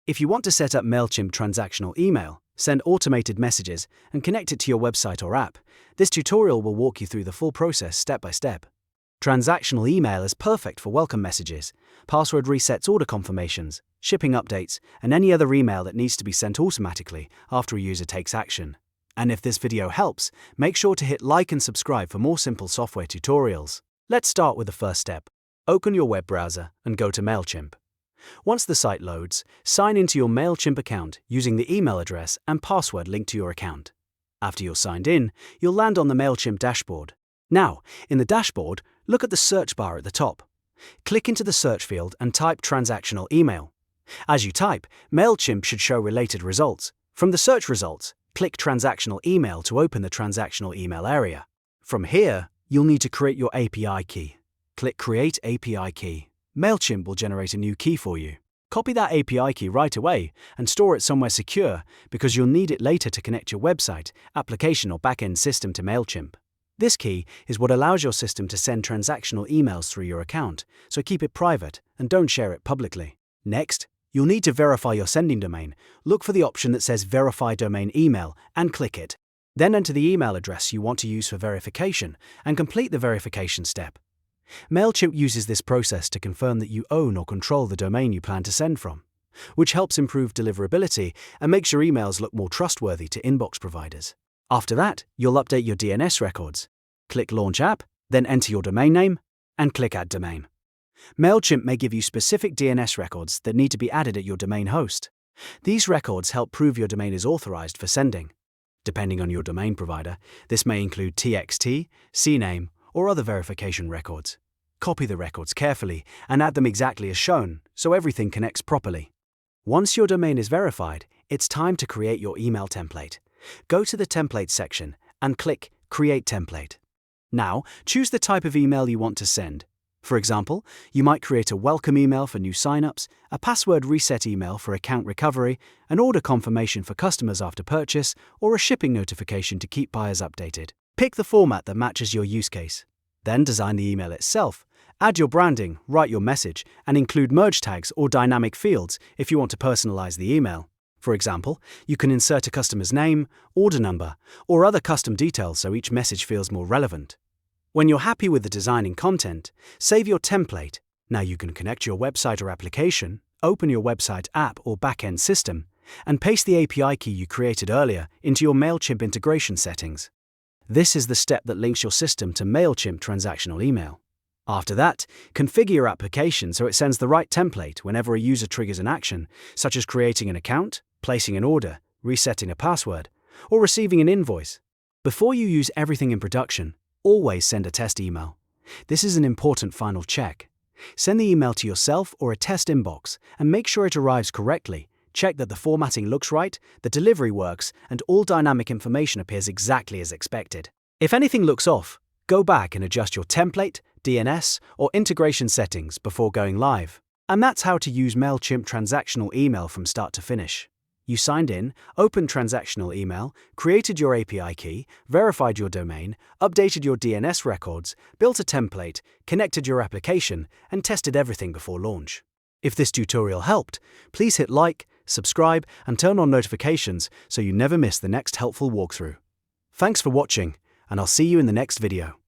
If you want to set up Mailchimp Transactional Email, send automated messages, and connect it to your website or app, this tutorial will walk you through the full process step by step. Transactional email is perfect for welcome messages, password resets, order confirmations, shipping updates, and any other email that needs to be sent automatically after a user takes action. And if this video helps, make sure to hit like and subscribe for more simple software tutorials. Let's start with the first step. Open your web browser and go to Mailchimp. Once the site loads, sign into your Mailchimp account using the email address and password linked to your account. After you're signed in, you'll land on the Mailchimp dashboard. Now, in the dashboard, look at the search bar at the top. Click into the search field and type transactional email. As you type, Mailchimp should show related results. From the search results, click transactional email to open the transactional email area. From here, you'll need to create your API key. Click Create API Key. Mailchimp will generate a new key for you. Copy that API key right away and store it somewhere secure because you'll need it later to connect your website, application, or backend system to Mailchimp. This key is what allows your system to send transactional emails through your account, so keep it private and don't share it publicly. Next, you'll need to verify your sending domain. Look for the option that says Verify Domain Email and click it. Then enter the email address you want to use for verification and complete the verification step. Mailchimp uses this process to confirm that you own or control the domain you plan to send from, which helps improve deliverability and makes your emails look more trustworthy to inbox providers. After that, you'll update your DNS records. Click Launch App, then enter your domain name, and click Add Domain. Mailchimp may give you specific DNS records that need to be added at your domain host. These records help prove your domain is authorized for sending. Depending on your domain provider, this may include TXT, CNAME, or other verification records. Copy the records carefully and add them exactly as shown, so everything connects properly. Once your domain is verified, it's time to create your email template. Go to the Templates section and click Create Template. Now, choose the type of email you want to send. For example, you might create a welcome email for new signups, a password reset email for account recovery, an order confirmation for customers after purchase, or a shipping notification to keep buyers updated. Pick the format that matches your use case. Then design the email itself. Add your branding, write your message, and include merge tags or dynamic fields if you want to personalize the email. For example, you can insert a customer's name, order number, or other custom details so each message feels more relevant. When you're happy with the design and content, save your template. Now you can connect your website or application, open your website app or backend system, and paste the API key you created earlier into your Mailchimp integration settings. This is the step that links your system to Mailchimp Transactional Email. After that, configure your application so it sends the right template whenever a user triggers an action, such as creating an account, placing an order, resetting a password, or receiving an invoice. Before you use everything in production, always send a test email. This is an important final check. Send the email to yourself or a test inbox and make sure it arrives correctly. Check that the formatting looks right, the delivery works, and all dynamic information appears exactly as expected. If anything looks off, go back and adjust your template, DNS, or integration settings before going live. And that's how to use Mailchimp Transactional Email from start to finish. You signed in, opened transactional email, created your API key, verified your domain, updated your DNS records, built a template, connected your application, and tested everything before launch. If this tutorial helped, please hit like, subscribe, and turn on notifications so you never miss the next helpful walkthrough. Thanks for watching, and I'll see you in the next video.